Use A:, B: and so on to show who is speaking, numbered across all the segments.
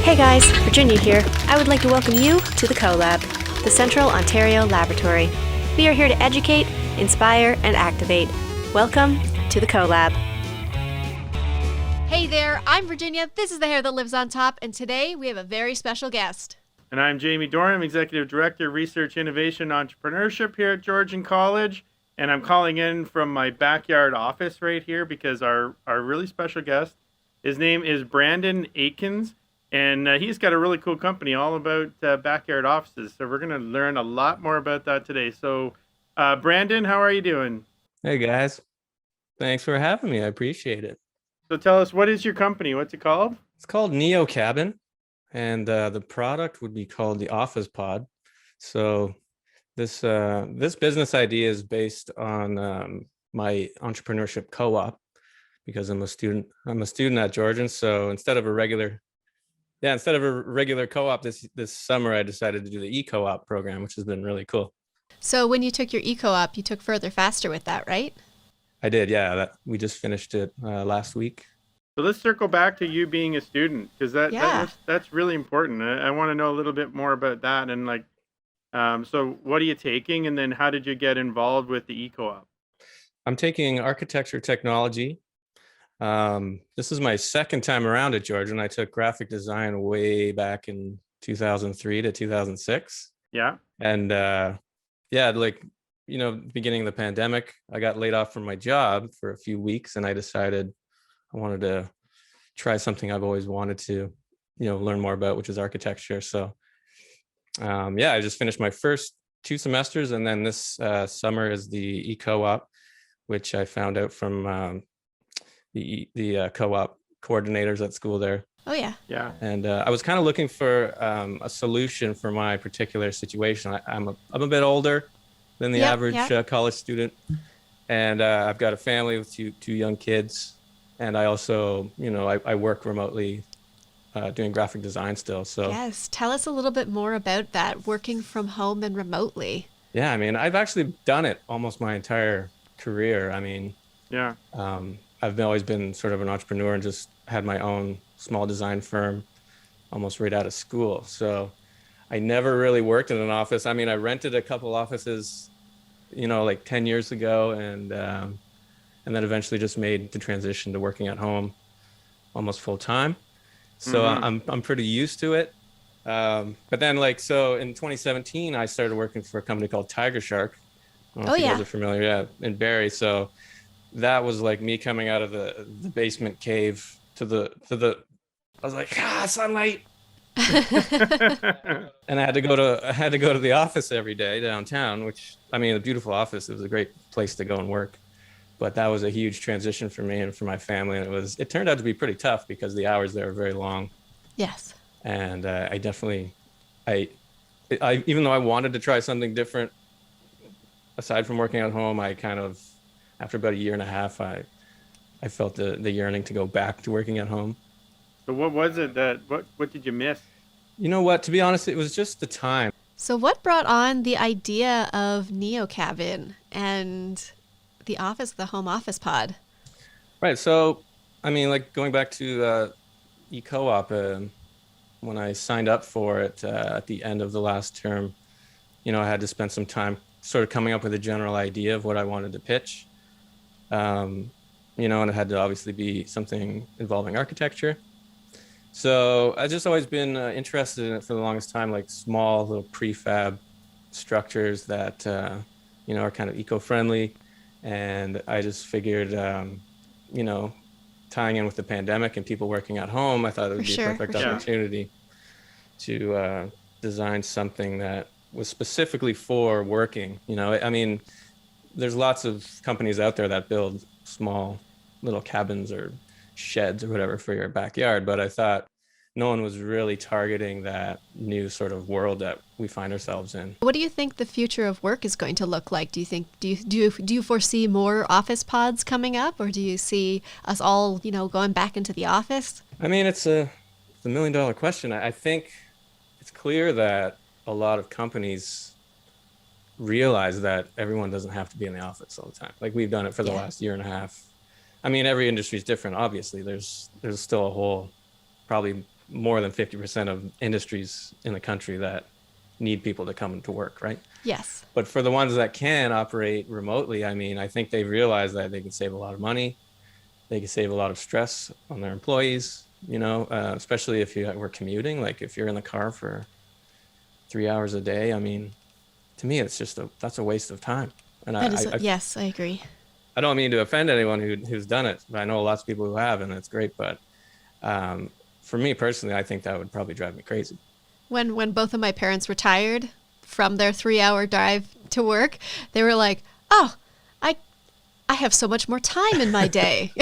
A: Hey guys, Virginia here. I would like to welcome you to the COLAB, the Central Ontario Laboratory. We are here to educate, inspire, and activate. Welcome to the COLAB.
B: Hey there, I'm Virginia. This is the hair that lives on top, and today we have a very special guest.
C: And I'm Jamie Dorham, Executive Director, Research, Innovation, Entrepreneurship here at Georgian College. And I'm calling in from my backyard office right here because our really special guest, his name is Brandon Aikens, and he's got a really cool company all about backyard offices. So we're going to learn a lot more about that today. So Brandon, how are you doing?
D: Hey guys, thanks for having me. I appreciate it.
C: So tell us, what is your company? What's it called?
D: It's called NEOCABIN, and the product would be called the Office Pod. So this business idea is based on my entrepreneurship co-op, because I'm a student at Georgian. So instead of a regular co-op this summer, I decided to do the e-co-op program, which has been really cool.
B: So when you took your e-co-op, you took further faster with that, right?
D: I did, yeah. We just finished it last week.
C: So let's circle back to you being a student, because that's really important. I want to know a little bit more about that, and so what are you taking, and then how did you get involved with the e-co-op?
D: I'm taking architecture technology. This is my second time around at Georgian. I took graphic design way back in 2003 to 2006.
C: Yeah.
D: And beginning of the pandemic, I got laid off from my job for a few weeks, and I decided I wanted to try something I've always wanted to, learn more about, which is architecture. So I just finished my first 2 semesters, and then this summer is the e-co-op, which I found out from the co-op coordinators at school there.
B: Oh yeah.
C: Yeah.
D: And I was kind of looking for a solution for my particular situation. I'm a bit older than the average college student, and I've got a family with two young kids, and I also, I work remotely doing graphic design still. So
B: yes, tell us a little bit more about that, working from home and remotely.
D: Yeah, I mean, I've actually done it almost my entire career. I mean,
C: yeah.
D: I've always been sort of an entrepreneur and just had my own small design firm almost right out of school. So I never really worked in an office. I mean, I rented a couple offices, like 10 years ago, and then eventually just made the transition to working at home almost full time. So I'm pretty used to it. But then so in 2017, I started working for a company called Tiger Shark. I don't know if you guys are familiar, in Barrie. So that was like me coming out of the basement cave to the I was like, sunlight. And I had to go to the office every day downtown, which, I mean, a beautiful office. It was a great place to go and work. But that was a huge transition for me and for my family. And it turned out to be pretty tough because the hours there are very long.
B: Yes.
D: And I even though I wanted to try something different, aside from working at home, I kind of, after about a year and a half, I felt the yearning to go back to working at home.
C: So what was it what did you miss?
D: You know what, to be honest, it was just the time.
B: So what brought on the idea of NEOCABIN and the home office pod?
D: Right, so, I mean, going back to e-co-op, when I signed up for it at the end of the last term, I had to spend some time sort of coming up with a general idea of what I wanted to pitch. And it had to obviously be something involving architecture. So I've just always been interested in it for the longest time, like small little prefab structures that, are kind of eco-friendly. And I just figured, tying in with the pandemic and people working at home, I thought it would be a perfect opportunity to design something that was specifically for working. I mean, there's lots of companies out there that build small little cabins or sheds or whatever for your backyard, but I thought no one was really targeting that new sort of world that we find ourselves in.
B: What do you think the future of work is going to look like? Do you foresee more office pods coming up, or do you see us all, going back into the office?
D: I mean, it's a $1 million question. I think it's clear that a lot of companies realize that everyone doesn't have to be in the office all the time. Like we've done it for the last year and a half. I mean, every industry is different. Obviously, there's still a whole, probably more than 50% of industries in the country that need people to come into work, right?
B: Yes.
D: But for the ones that can operate remotely, I mean, I think they've realized that they can save a lot of money. They can save a lot of stress on their employees, especially if you were commuting. Like if you're in the car for 3 hours a day, I mean, to me, it's just that's a waste of time. And
B: Yes, I agree.
D: I don't mean to offend anyone who's done it, but I know lots of people who have, and it's great. But for me personally, I think that would probably drive me crazy.
B: When both of my parents retired from their 3-hour drive to work, they were like, "Oh, I have so much more time in my day."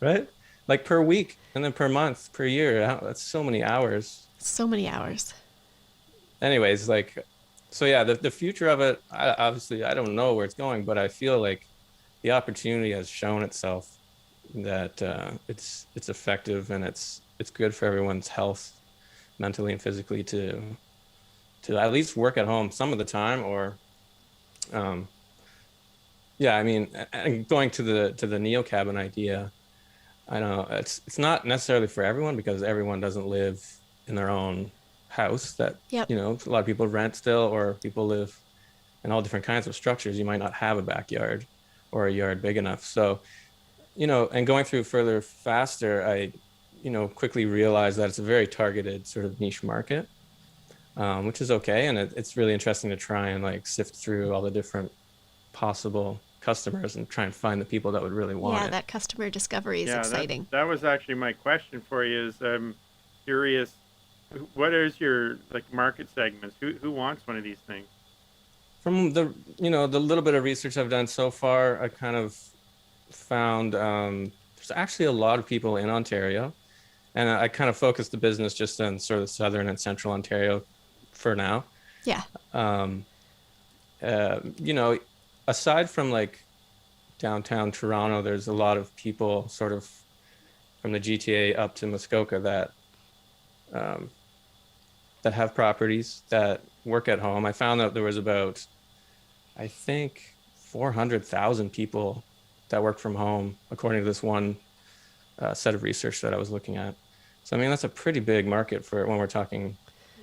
D: Right? Like per week, and then per month, per year. That's so many hours.
B: So many hours.
D: Anyways, so yeah, the future of it, obviously, I don't know where it's going, but I feel like the opportunity has shown itself that it's effective, and it's good for everyone's health, mentally and physically, to at least work at home some of the time, or yeah, I mean, and going to the NEOCABIN idea, I know it's not necessarily for everyone, because everyone doesn't live in their own house. That
B: Yep.
D: A lot of people rent still, or people live in all different kinds of structures. You might not have a backyard or a yard big enough. So, and going through further faster, I quickly realized that it's a very targeted sort of niche market, which is okay, and it's really interesting to try and sift through all the different possible customers and try and find the people that would really want
B: Yeah,
D: it.
B: that customer discovery is exciting.
C: That was actually my question for you. Is I'm curious, what is your market segments? Who wants one of these things?
D: From the the little bit of research I've done so far, I kind of found there's actually a lot of people in Ontario, and I kind of focused the business just on sort of southern and central Ontario for now.
B: Yeah.
D: Aside from downtown Toronto, there's a lot of people sort of from the GTA up to Muskoka that have properties that work at home. I found that there was about, I think, 400,000 people that work from home, according to this one set of research that I was looking at. So, I mean, that's a pretty big market for when we're talking,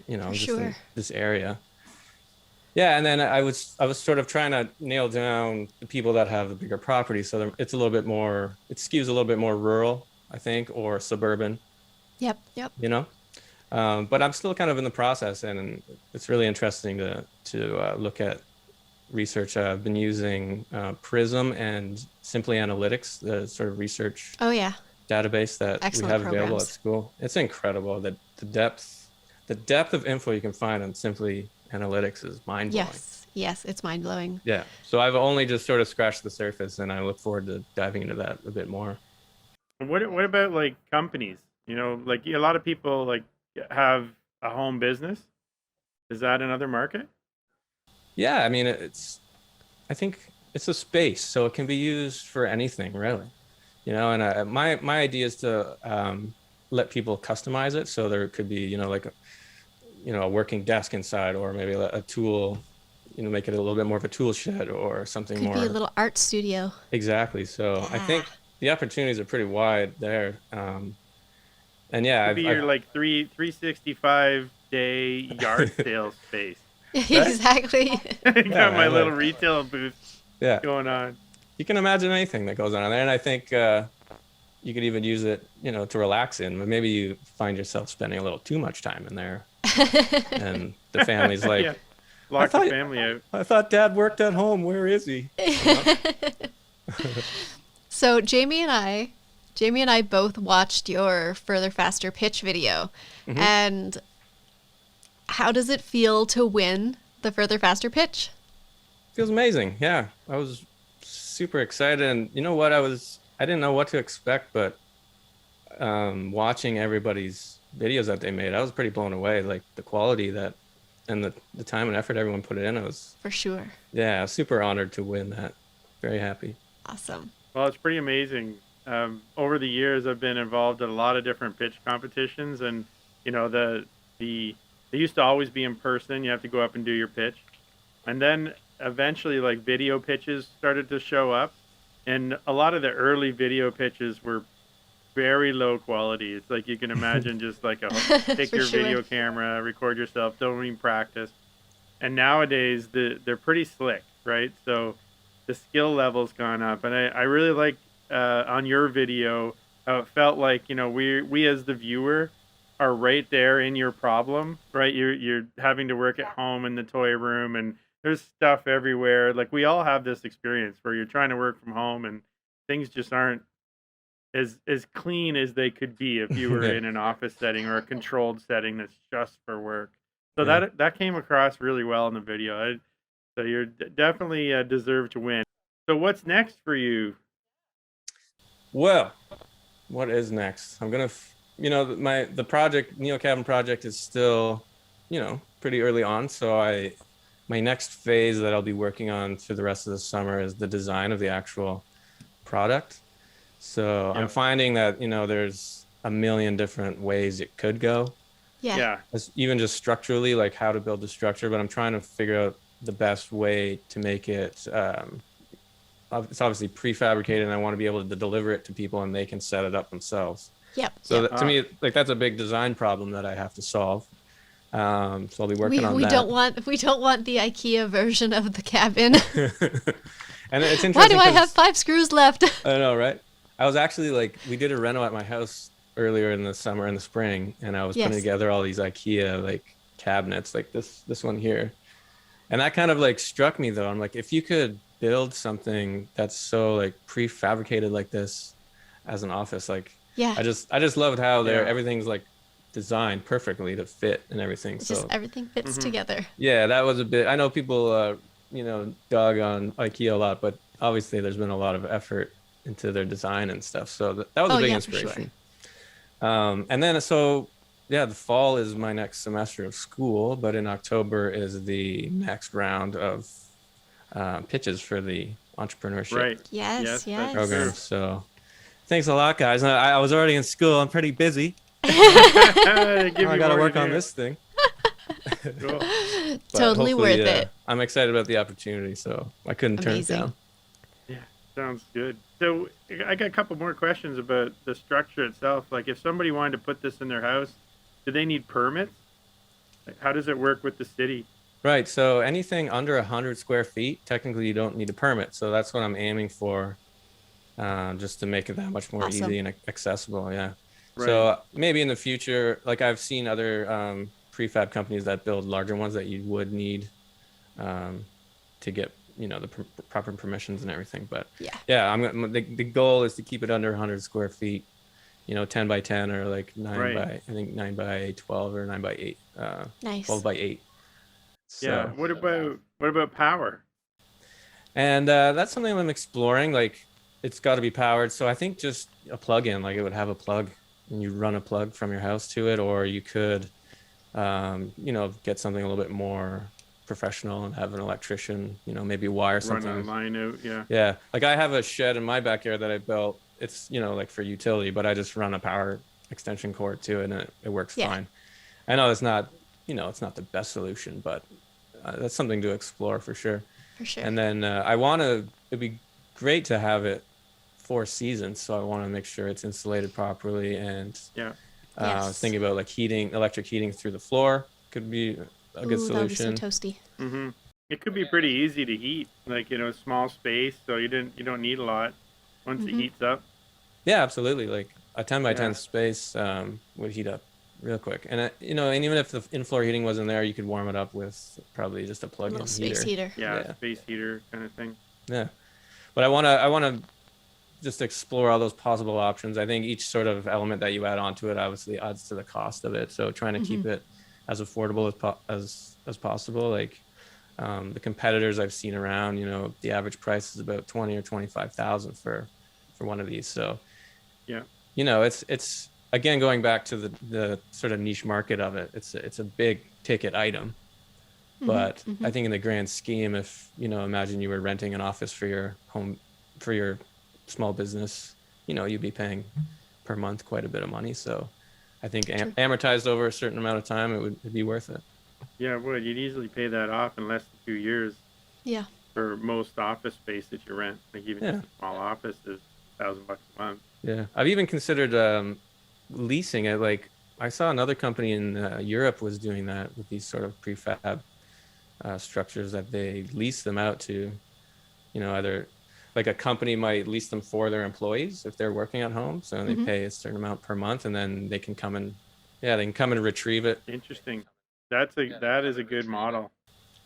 D: just in this area. Yeah, and then I was sort of trying to nail down the people that have the bigger properties. So it's a little bit more, it skews a little bit more rural, I think, or suburban.
B: Yep.
D: But I'm still kind of in the process, and it's really interesting to look at research. I've been using Prism and Simply Analytics, the sort of research database that
B: Excellent
D: we have available
B: programs.
D: at school. It's incredible that the depth of info you can find on Simply Analytics is mind-blowing.
B: Yes, it's mind-blowing.
D: Yeah. So I've only just sort of scratched the surface, and I look forward to diving into that a bit more.
C: What about companies? A lot of people have a home business. Is that another market?
D: Yeah, I mean, I think it's a space, so it can be used for anything, really. And my idea is to let people customize it. So there could be, a working desk inside, or maybe a tool, make it a little bit more of a tool shed or something
B: Could
D: more.
B: be a little art studio.
D: Exactly. So I think the opportunities are pretty wide there. And yeah,
C: It'd be your 365 day yard sale space.
B: Exactly.
C: Got my little retail booth going on.
D: You can imagine anything that goes on there, and I think you could even use it, to relax in. But maybe you find yourself spending a little too much time in there, and the family's like,
C: lock the family out.
D: I thought Dad worked at home. Where is he?
B: So Jamie and I both watched your Further Faster pitch video.
D: Mm-hmm.
B: And how does it feel to win the Further Faster pitch?
D: Feels amazing. Yeah, I was super excited, and you know what? I didn't know what to expect, but watching everybody's videos that they made, I was pretty blown away. The quality and the time and effort everyone put in. I was
B: For sure.
D: Yeah, super honored to win that. Very happy.
B: Awesome.
C: Well, it's pretty amazing. Over the years, I've been involved in a lot of different pitch competitions, and they used to always be in person. You have to go up and do your pitch, and then eventually, video pitches started to show up, and a lot of the early video pitches were very low quality. It's like you can imagine just like take
B: For
C: your
B: sure.
C: video camera, record yourself, don't even practice. And nowadays they're pretty slick, right? So the skill level's gone up, and I really like on your video how it felt like, you know, we as the viewer are right there in your problem, right? You're having to work at home in the toy room, and there's stuff everywhere. Like we all have this experience where you're trying to work from home and things just aren't as clean as they could be if you were
D: Yeah.
C: in an office setting or a controlled setting that's just for work. So
D: Yeah.
C: that came across really well in the video. So you're definitely deserve to win. So what's next for you?
D: Well, what is next? I'm gonna, you know, the project NeoCabin project is still, you know, pretty early on. So my next phase that I'll be working on for the rest of the summer is the design of the actual product. So I'm
C: Yep.
D: finding that, you know, there's a million different ways it could go.
B: Yeah.
C: Yeah.
D: Even just structurally, like how to build the structure, but I'm trying to figure out the best way to make it. It's obviously prefabricated, and I want to be able to deliver it to people, and they can set it up themselves.
B: Yep.
D: So
B: yep.
D: to me, like that's a big design problem that I have to solve. So I'll be working on
B: we
D: that.
B: don't want the IKEA version of the cabin.
D: And it's interesting.
B: Why do I
D: 'cause-
B: have 5 screws left?
D: I know, right? I was actually like, we did a reno at my house earlier in the summer and the spring, and I was
B: Yes.
D: putting together all these IKEA like cabinets, like this one here. And that kind of like struck me though. I'm like, if you could build something that's so like prefabricated like this as an office, like
B: Yeah.
D: I just loved how
C: Yeah.
D: everything's like designed perfectly to fit and everything.
B: It's
D: So
B: just everything fits together.
D: yeah, that was a bit. I know people, you know, dog on IKEA a lot, but obviously there's been a lot of effort into their design and stuff. So that was a big
B: yeah, for sure.
D: inspiration. And then so yeah, the fall is my next semester of school, but in October is the next round of pitches for the entrepreneurship
C: Right.
B: Yes, yes.
D: program. So thanks a lot, guys. I was already in school. I'm pretty busy.
C: I
D: I got to work on this thing.
C: Cool.
D: But
B: Totally
D: hopefully,
B: worth it.
D: I'm excited about the opportunity, so I couldn't turn it
B: Amazing.
D: down.
C: Yeah, sounds good. So I got a couple more questions about the structure itself. Like if somebody wanted to put this in their house, do they need permits? Like, how does it work with the city?
D: Right. So anything under 100 square feet, technically you don't need a permit. So that's what I'm aiming for, just to make it that much more
B: Awesome.
D: easy and accessible. Yeah.
C: Right.
D: So maybe in the future, like I've seen other prefab companies that build larger ones that you would need to get, you know, the proper permissions and everything. But
B: Yeah.
D: the goal is to keep it under 100 square feet. You know, 10 by 10 or like 9
C: Right.
D: by, I think 9 by 12 or 9 by 8,
B: Nice.
D: 12 by 8. So,
C: Yeah. What about power?
D: and that's something I'm exploring. Like, it's got to be powered. So I think just a plug-in, like it would have a plug, and you run a plug from your house to it, or you could, you know, get something a little bit more professional and have an electrician, you know, maybe wire
C: Run
D: something.
C: a line out. Yeah.
D: Yeah, like I have a shed in my backyard that I built. It's, you know, like for utility, but I just run a power extension cord to it, and it works
B: Yeah.
D: fine. I know it's not, you know, it's not the best solution, but that's something to explore for sure.
B: For sure.
D: And then it'd be great to have it 4 seasons. So I want to make sure it's insulated properly. And
C: Yeah.
D: I was thinking about like electric heating through the floor could be a good
B: Ooh, that would be so
D: solution.
B: toasty.
C: Mm-hmm. It could be pretty easy to heat, like, you know, small space, so you don't need a lot once it heats up.
D: Yeah, absolutely. Like a 10 by 10
C: Yeah.
D: space would heat up real quick. And, you know, and even if the in-floor heating wasn't there, you could warm it up with probably just a
B: A
D: plug-in
B: little space heater.
C: Yeah,
D: Yeah.
C: space heater kind of thing.
D: Yeah. But I want to just explore all those possible options. I think each sort of element that you add onto it obviously adds to the cost of it. So trying to keep it as affordable as possible. Like the competitors I've seen around, you know, the average price is about 20 or 25,000 for one of these. So
C: Yeah.
D: you know, it's again going back to the sort of niche market of it. It's a big ticket item. But I think in the grand scheme, if, you know, imagine you were renting an office for your home, for your small business, you know, you'd be paying per month quite a bit of money. So I think amortized over a certain amount of time, it'd be worth it.
C: Yeah, it would. You'd easily pay that off in less than 2 years
B: Yeah.
C: for most office space that you rent. Like even
D: Yeah.
C: just a small office is $1,000 a month.
D: Yeah, I've even considered leasing it. Like I saw another company in Europe was doing that with these sort of prefab structures that they lease them out to, either like a company might lease them for their employees if they're working at home. So they pay a certain amount per month, and then they can come and, they can come and retrieve it.
C: Interesting. That is a good model.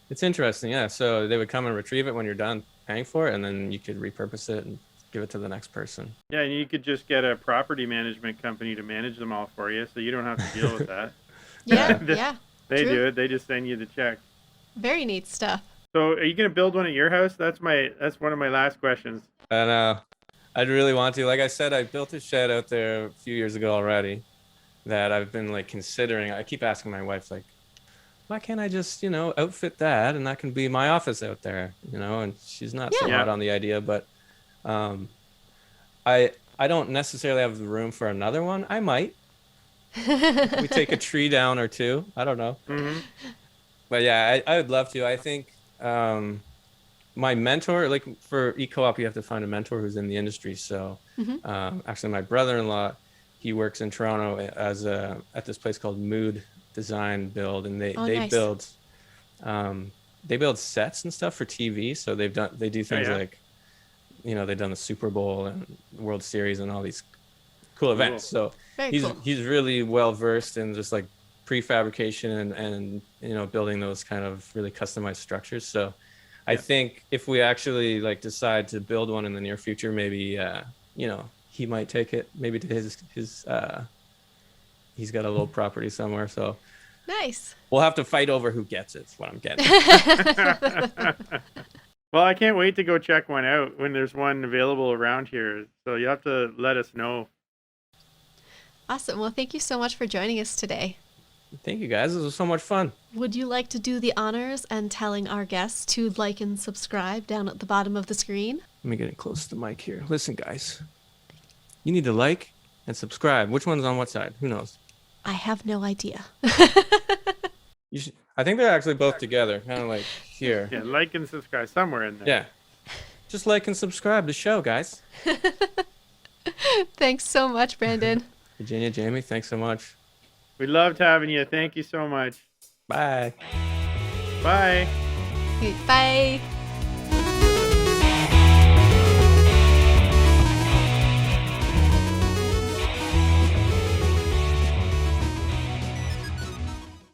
D: It's interesting, yeah. So they would come and retrieve it when you're done paying for it, and then you could repurpose it and give it to the next person.
C: Yeah, and you could just get a property management company to manage them all for you, so you don't have to deal with that.
B: Yeah.
C: They
B: True.
C: do it. They just send you the check.
B: Very neat stuff.
C: So, are you going to build one at your house? That's one of my last questions.
D: I know. I'd really want to. Like I said, I built a shed out there a few years ago already that I've been like considering. I keep asking my wife, like, why can't I just, outfit that and that can be my office out there, and she's not so hot on the idea, but I don't necessarily have the room for another one. I might. We take a tree down or two. I don't know.
C: Mm-hmm.
D: But yeah, I would love to. I think my mentor, like for e-co-op, you have to find a mentor who's in the industry. So actually my brother-in-law, he works in Toronto at this place called Mood Design Build, and they
B: nice.
D: build sets and stuff for TV. So they do things like, they've done the Super Bowl and World Series and all these cool events. So he's really well versed in just like prefabrication and building those kind of really customized structures. So I think if we actually like decide to build one in the near future, maybe he might take it maybe to his he's got a little property somewhere, so
B: nice.
D: We'll have to fight over who gets it. Is what I'm getting.
C: Well, I can't wait to go check one out when there's one available around here. So you have to let us know.
B: Awesome. Well, thank you so much for joining us today.
D: Thank you, guys. This was so much fun.
B: Would you like to do the honors and telling our guests to like and subscribe down at the bottom of the screen?
D: Let me get it close to the mic here. Listen, guys. You need to like and subscribe. Which one's on what side? Who knows?
B: I have no idea.
D: I think they're actually both together, kind of like here.
C: Yeah, like and subscribe somewhere in there.
D: Yeah. Just like and subscribe to the show, guys.
B: Thanks so much, Brandon.
D: Virginia, Jamie, thanks so much.
C: We loved having you. Thank you so much.
D: Bye.
C: Bye.
B: Bye.